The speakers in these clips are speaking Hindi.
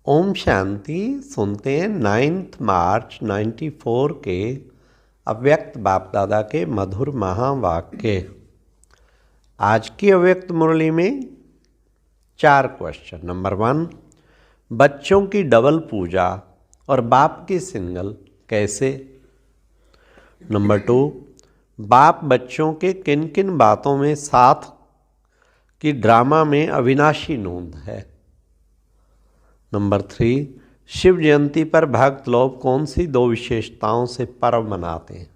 ओम शांति। सुनते हैं 9 मार्च 94 के अव्यक्त बाप दादा के मधुर महावाक्य। आज की अव्यक्त मुरली में 4 क्वेश्चन। नंबर 1, बच्चों की डबल पूजा और बाप की सिंगल कैसे। नंबर 2, बाप बच्चों के किन किन बातों में साथ की ड्रामा में अविनाशी नोंद है। नंबर 3, शिव जयंती पर भक्त लोग कौन सी 2 विशेषताओं से पर्व मनाते हैं।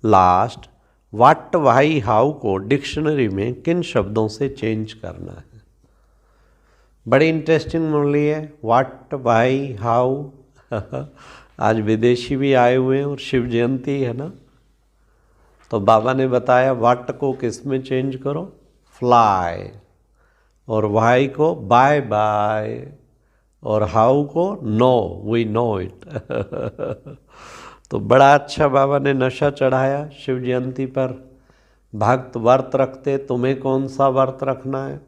लास्ट, व्हाट वाई हाउ को डिक्शनरी में किन शब्दों से चेंज करना है। बड़ी इंटरेस्टिंग मुरली है। व्हाट वाई हाउ आज विदेशी भी आए हुए हैं और शिव जयंती है ना, तो बाबा ने बताया व्हाट को किस में चेंज करो, फ्लाई, और वाई को बाय बाय, और हाउ को नो, वी नो इट। तो बड़ा अच्छा बाबा ने नशा चढ़ाया शिव जयंती पर। भक्त व्रत रखते, तुम्हें कौन सा व्रत रखना है।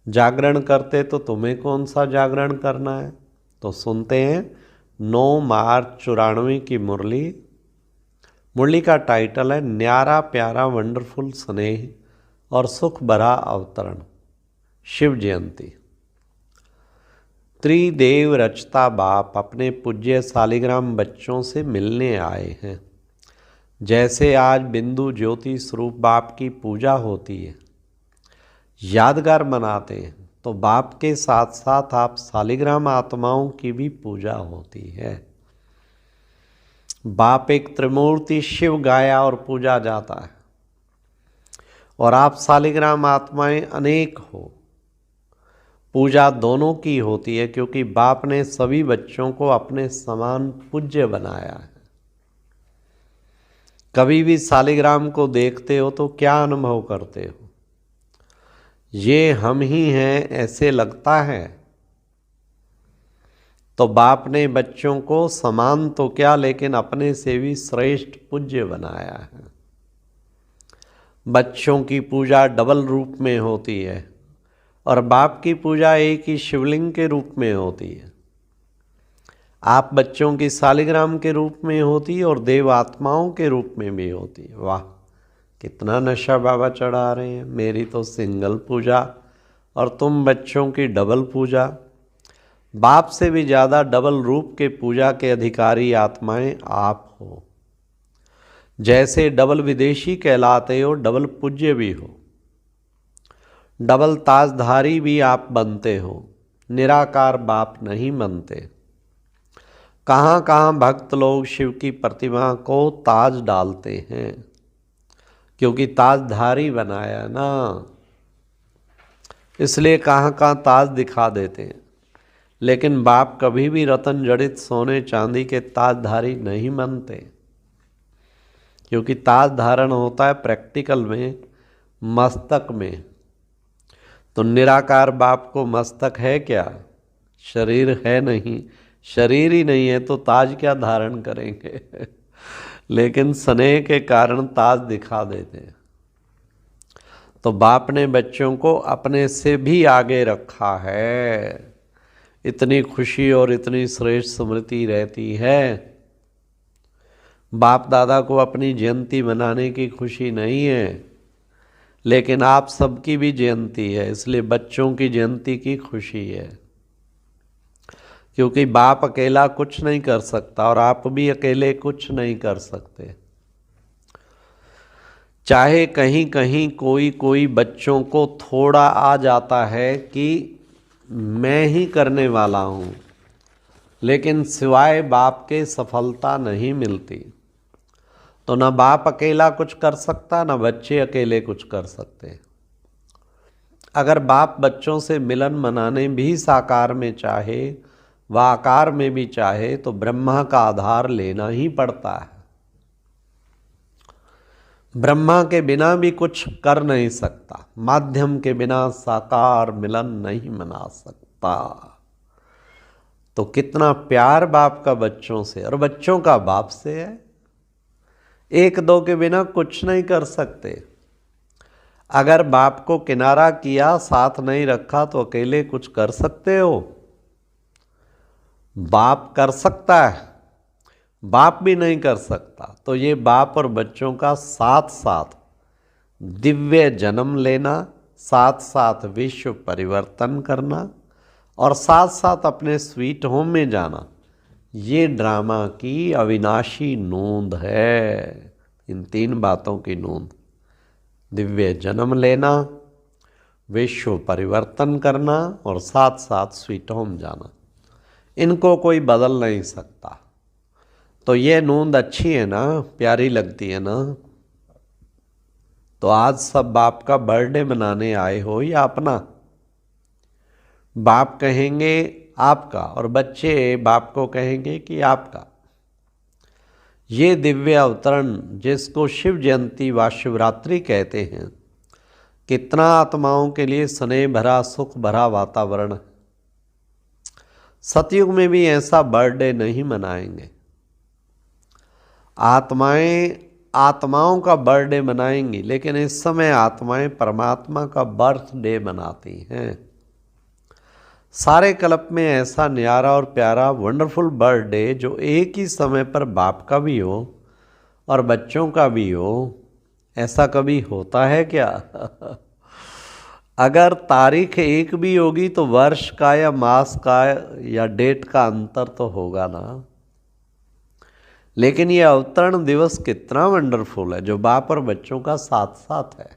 जागरण करते तो तुम्हें कौन सा जागरण करना है। तो सुनते हैं 9 मार्च 94 की मुरली। मुरली का टाइटल है न्यारा प्यारा वंडरफुल स्नेह और सुख भरा अवतरण, शिव जयंती। त्रिदेव रचता बाप अपने पूज्य सालिग्राम बच्चों से मिलने आए हैं। जैसे आज बिंदु ज्योति स्वरूप बाप की पूजा होती है, यादगार मनाते हैं, तो बाप के साथ साथ आप सालिग्राम आत्माओं की भी पूजा होती है। बाप एक त्रिमूर्ति शिव गाया और पूजा जाता है, और आप सालिग्राम आत्माएं अनेक हो। पूजा दोनों की होती है, क्योंकि बाप ने सभी बच्चों को अपने समान पूज्य बनाया है। कभी भी सालिग्राम को देखते हो तो क्या अनुभव करते हो। ये हम ही हैं ऐसे लगता है। तो बाप ने बच्चों को समान तो क्या, लेकिन अपने से भी श्रेष्ठ पूज्य बनाया है। बच्चों की पूजा डबल रूप में होती है, और बाप की पूजा एक ही शिवलिंग के रूप में होती है। आप बच्चों की सालिग्राम के रूप में होती है और देव आत्माओं के रूप में भी होती है। वाह, कितना नशा बाबा चढ़ा रहे हैं। मेरी तो सिंगल पूजा और तुम बच्चों की डबल पूजा। बाप से भी ज़्यादा डबल रूप के पूजा के अधिकारी आत्माएं आप हो। जैसे डबल विदेशी कहलाते हो, डबल पूज्य भी हो। डबल ताजधारी भी आप बनते हो, निराकार बाप नहीं बनते। कहाँ कहाँ भक्त लोग शिव की प्रतिमा को ताज डालते हैं, क्योंकि ताजधारी बनाया ना, इसलिए कहाँ कहाँ ताज दिखा देते हैं। लेकिन बाप कभी भी रतन जड़ित सोने चांदी के ताजधारी नहीं बनते, क्योंकि ताज धारण होता है प्रैक्टिकल में, मस्तक में। तो निराकार बाप को मस्तक है क्या, शरीर है नहीं। शरीर ही नहीं है तो ताज क्या धारण करेंगे। लेकिन स्नेह के कारण ताज दिखा देते हैं। तो बाप ने बच्चों को अपने से भी आगे रखा है। इतनी खुशी और इतनी श्रेष्ठ स्मृति रहती है। बाप दादा को अपनी जयंती मनाने की खुशी नहीं है, लेकिन आप सबकी भी जयंती है, इसलिए बच्चों की जयंती की खुशी है। क्योंकि बाप अकेला कुछ नहीं कर सकता, और आप भी अकेले कुछ नहीं कर सकते। चाहे कहीं कहीं कोई कोई बच्चों को थोड़ा आ जाता है कि मैं ही करने वाला हूँ, लेकिन सिवाय बाप के सफलता नहीं मिलती। तो ना बाप अकेला कुछ कर सकता, ना बच्चे अकेले कुछ कर सकते। अगर बाप बच्चों से मिलन मनाने भी साकार में चाहे व आकार में भी चाहे, तो ब्रह्मा का आधार लेना ही पड़ता है। ब्रह्मा के बिना भी कुछ कर नहीं सकता। माध्यम के बिना साकार मिलन नहीं मना सकता। तो कितना प्यार बाप का बच्चों से, और बच्चों का बाप से है। 1-2 के बिना कुछ नहीं कर सकते। अगर बाप को किनारा किया, साथ नहीं रखा, तो अकेले कुछ कर सकते हो? बाप कर सकता है, बाप भी नहीं कर सकता। तो ये बाप और बच्चों का साथ साथ दिव्य जन्म लेना, साथ साथ विश्व परिवर्तन करना और साथ साथ अपने स्वीट होम में जाना, ये ड्रामा की अविनाशी नोंद है। इन 3 बातों की नोंद, दिव्य जन्म लेना, विश्व परिवर्तन करना और साथ साथ स्वीट होम जाना, इनको कोई बदल नहीं सकता। तो ये नोंद अच्छी है ना, प्यारी लगती है ना। तो आज सब बाप का बर्थडे मनाने आए हो या अपना? बाप कहेंगे आपका और बच्चे बाप को कहेंगे कि आपका। ये दिव्य अवतरण जिसको शिव जयंती व शिवरात्रि कहते हैं, कितना आत्माओं के लिए स्नेह भरा, सुख भरा वातावरण है। सतयुग में भी ऐसा बर्थडे नहीं मनाएंगे। आत्माओं का बर्थडे मनाएंगी, लेकिन इस समय आत्माएं परमात्मा का बर्थडे मनाती हैं। सारे कल्प में ऐसा न्यारा और प्यारा वंडरफुल बर्थडे जो एक ही समय पर बाप का भी हो और बच्चों का भी हो, ऐसा कभी होता है क्या? अगर तारीख एक भी होगी तो वर्ष का या मास का या डेट का अंतर तो होगा ना। लेकिन ये अवतरण दिवस कितना वंडरफुल है जो बाप और बच्चों का साथ साथ है।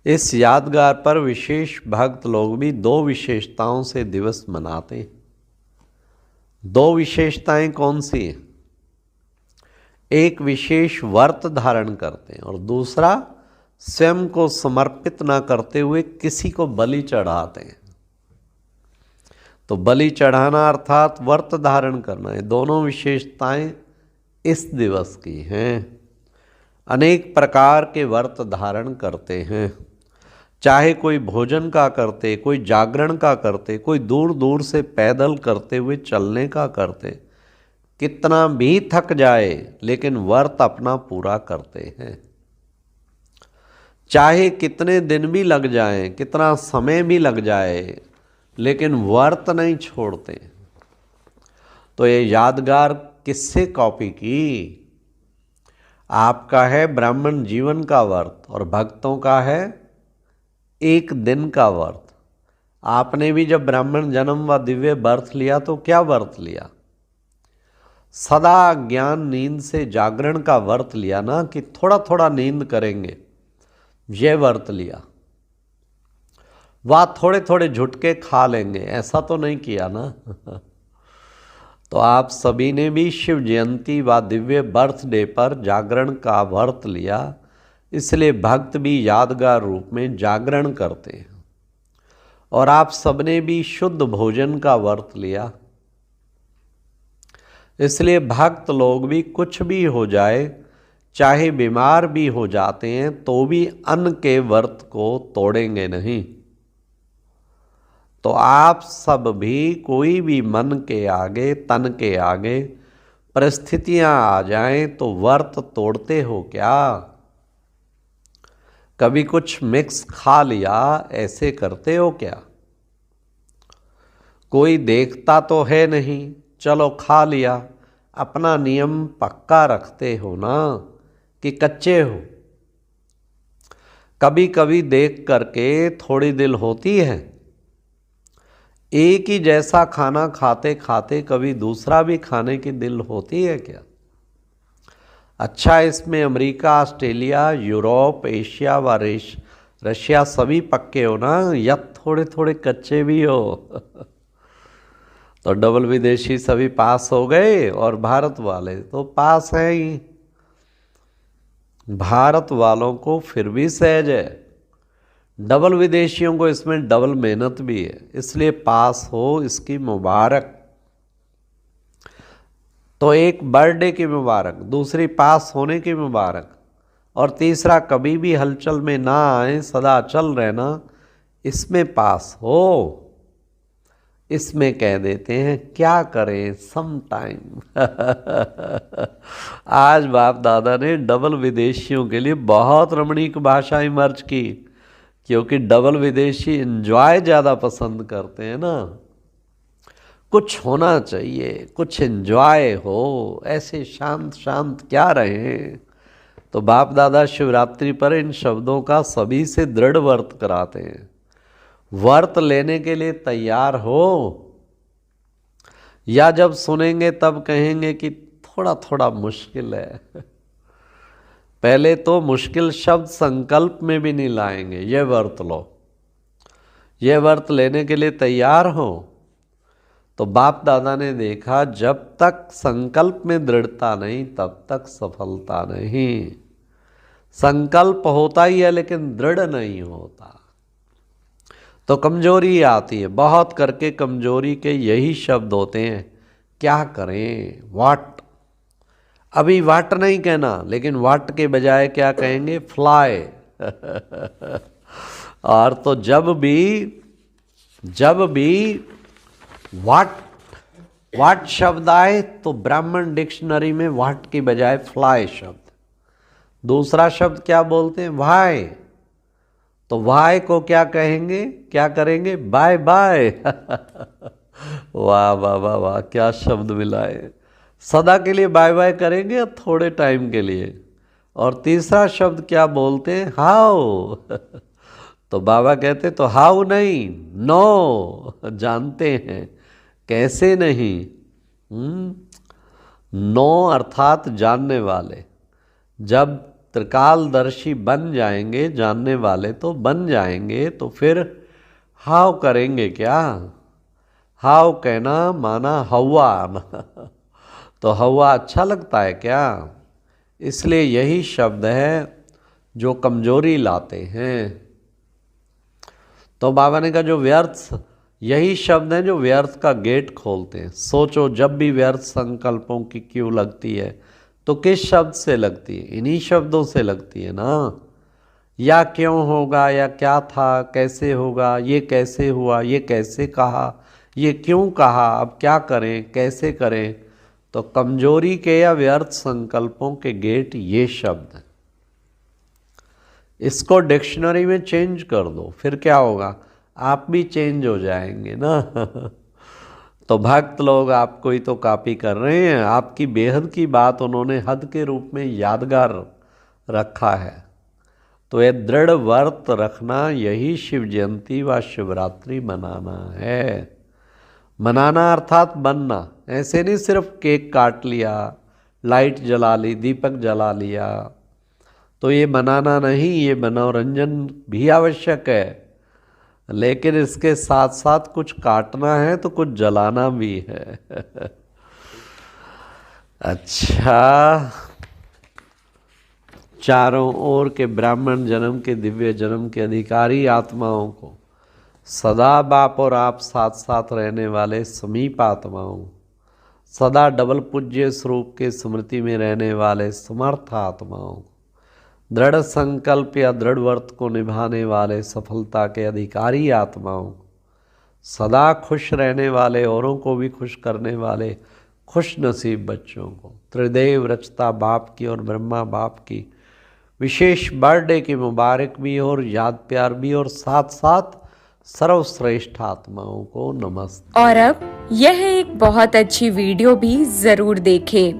इस यादगार पर विशेष भक्त लोग भी 2 विशेषताओं से दिवस मनाते हैं। 2 विशेषताएं कौन सी हैं? एक विशेष व्रत धारण करते हैं और दूसरा स्वयं को समर्पित ना करते हुए किसी को बलि चढ़ाते हैं। तो बलि चढ़ाना अर्थात व्रत धारण करना, ये दोनों विशेषताएं इस दिवस की हैं। अनेक प्रकार के व्रत धारण करते हैं, चाहे कोई भोजन का करते, कोई जागरण का करते, कोई दूर दूर से पैदल करते हुए चलने का करते, कितना भी थक जाए लेकिन व्रत अपना पूरा करते हैं। चाहे कितने दिन भी लग जाएं, कितना समय भी लग जाए, लेकिन व्रत नहीं छोड़ते। तो ये यादगार किससे कॉपी की? आपका है ब्राह्मण जीवन का व्रत और भक्तों का है एक दिन का व्रत। आपने भी जब ब्राह्मण जन्म व दिव्य बर्थ लिया तो क्या व्रत लिया? सदा ज्ञान नींद से जागरण का व्रत लिया ना, कि थोड़ा थोड़ा नींद करेंगे, ये व्रत लिया। वह थोड़े थोड़े झुटके खा लेंगे, ऐसा तो नहीं किया ना। तो आप सभी ने भी शिव जयंती व दिव्य बर्थडे पर जागरण का व्रत लिया, इसलिए भक्त भी यादगार रूप में जागरण करते हैं। और आप सबने भी शुद्ध भोजन का व्रत लिया, इसलिए भक्त लोग भी कुछ भी हो जाए, चाहे बीमार भी हो जाते हैं तो भी अन्न के व्रत को तोड़ेंगे नहीं। तो आप सब भी कोई भी मन के आगे, तन के आगे परिस्थितियां आ जाएं तो व्रत तोड़ते हो क्या? कभी कुछ मिक्स खा लिया, ऐसे करते हो क्या? कोई देखता तो है नहीं, चलो खा लिया, अपना नियम पक्का रखते हो ना कि कच्चे हो? कभी कभी देख करके थोड़ी दिल होती है। एक ही जैसा खाना खाते खाते कभी दूसरा भी खाने की दिल होती है क्या? अच्छा, इसमें अमेरिका, ऑस्ट्रेलिया, यूरोप, एशिया व रशिया सभी पक्के हो ना, या थोड़े थोड़े कच्चे भी हो? तो डबल विदेशी सभी पास हो गए और भारत वाले तो पास हैं ही। भारत वालों को फिर भी सहज है, डबल विदेशियों को इसमें डबल मेहनत भी है, इसलिए पास हो इसकी मुबारक। तो एक बर्थडे की मुबारक, दूसरी पास होने की मुबारक, और तीसरा कभी भी हलचल में ना आए, सदा चल रहना, इसमें पास हो। इसमें कह देते हैं क्या करें सम टाइम। आज बाप दादा ने डबल विदेशियों के लिए बहुत रमणीक भाषा इमर्ज की, क्योंकि डबल विदेशी एंजॉय ज़्यादा पसंद करते हैं ना। कुछ होना चाहिए, कुछ एंजॉय हो, ऐसे शांत शांत क्या रहे। तो बाप दादा शिवरात्रि पर इन शब्दों का सभी से दृढ़ व्रत कराते हैं। व्रत लेने के लिए तैयार हो, या जब सुनेंगे तब कहेंगे कि थोड़ा थोड़ा मुश्किल है। पहले तो मुश्किल शब्द संकल्प में भी नहीं लाएंगे, ये व्रत लो। ये व्रत लेने के लिए तैयार हो। तो बाप दादा ने देखा जब तक संकल्प में दृढ़ता नहीं तब तक सफलता नहीं। संकल्प होता ही है लेकिन दृढ़ नहीं होता तो कमजोरी आती है। बहुत करके कमजोरी के यही शब्द होते हैं, क्या करें, वाट। अभी वाट नहीं कहना, लेकिन वाट के बजाय क्या कहेंगे, फ्लाई। और तो जब भी वाट शब्द आए तो ब्राह्मण डिक्शनरी में वाट के बजाय फ्लाई शब्द। दूसरा शब्द क्या बोलते हैं, वाई। तो वाई को क्या कहेंगे, क्या करेंगे, बाय बाय। वाह वाह वाह वाह, क्या शब्द मिलाए। सदा के लिए बाय बाय करेंगे या थोड़े टाइम के लिए। और तीसरा शब्द क्या बोलते हैं, हाउ। तो बाबा कहते तो हाउ नहीं, नो, जानते हैं, कैसे नहीं। नो अर्थात जानने वाले। जब त्रिकालदर्शी बन जाएंगे, जानने वाले तो बन जाएंगे, तो फिर हाउ करेंगे क्या। हाउ कहना माना हवा आना। तो हवा अच्छा लगता है क्या। इसलिए यही शब्द है जो कमजोरी लाते हैं। तो बाबा ने कहा जो व्यर्थ, यही शब्द हैं जो व्यर्थ का गेट खोलते हैं। सोचो जब भी व्यर्थ संकल्पों की क्यों लगती है तो किस शब्द से लगती है, इन्हीं शब्दों से लगती है ना। या क्यों होगा, या क्या था, कैसे होगा, ये कैसे हुआ, ये कैसे कहा, ये क्यों कहा, अब क्या करें, कैसे करें। तो कमजोरी के या व्यर्थ संकल्पों के गेट ये शब्द हैं। इसको डिक्शनरी में चेंज कर दो, फिर क्या होगा, आप भी चेंज हो जाएंगे ना। तो भक्त लोग आपको ही तो कॉपी कर रहे हैं। आपकी बेहद की बात उन्होंने हद के रूप में यादगार रखा है। तो ये दृढ़ व्रत रखना, यही शिव जयंती व शिवरात्रि मनाना है। मनाना अर्थात बनना। ऐसे नहीं सिर्फ केक काट लिया, लाइट जला ली, दीपक जला लिया, तो ये मनाना नहीं। ये मनोरंजन भी आवश्यक है, लेकिन इसके साथ साथ कुछ काटना है तो कुछ जलाना भी है। अच्छा, चारों ओर के ब्राह्मण जन्म के, दिव्य जन्म के अधिकारी आत्माओं को, सदा बाप और आप साथ साथ रहने वाले समीप आत्माओं, सदा डबल पूज्य स्वरूप के स्मृति में रहने वाले समर्थ आत्माओं, दृढ़ संकल्प या दृढ़ व्रत को निभाने वाले सफलता के अधिकारी आत्माओं, सदा खुश रहने वाले, औरों को भी खुश करने वाले खुश नसीब बच्चों को, त्रिदेव रचता बाप की और ब्रह्मा बाप की विशेष बर्थडे की मुबारक भी और याद प्यार भी, और साथ साथ सर्वश्रेष्ठ आत्माओं को नमस्ते। और अब यह एक बहुत अच्छी वीडियो भी जरूर देखें।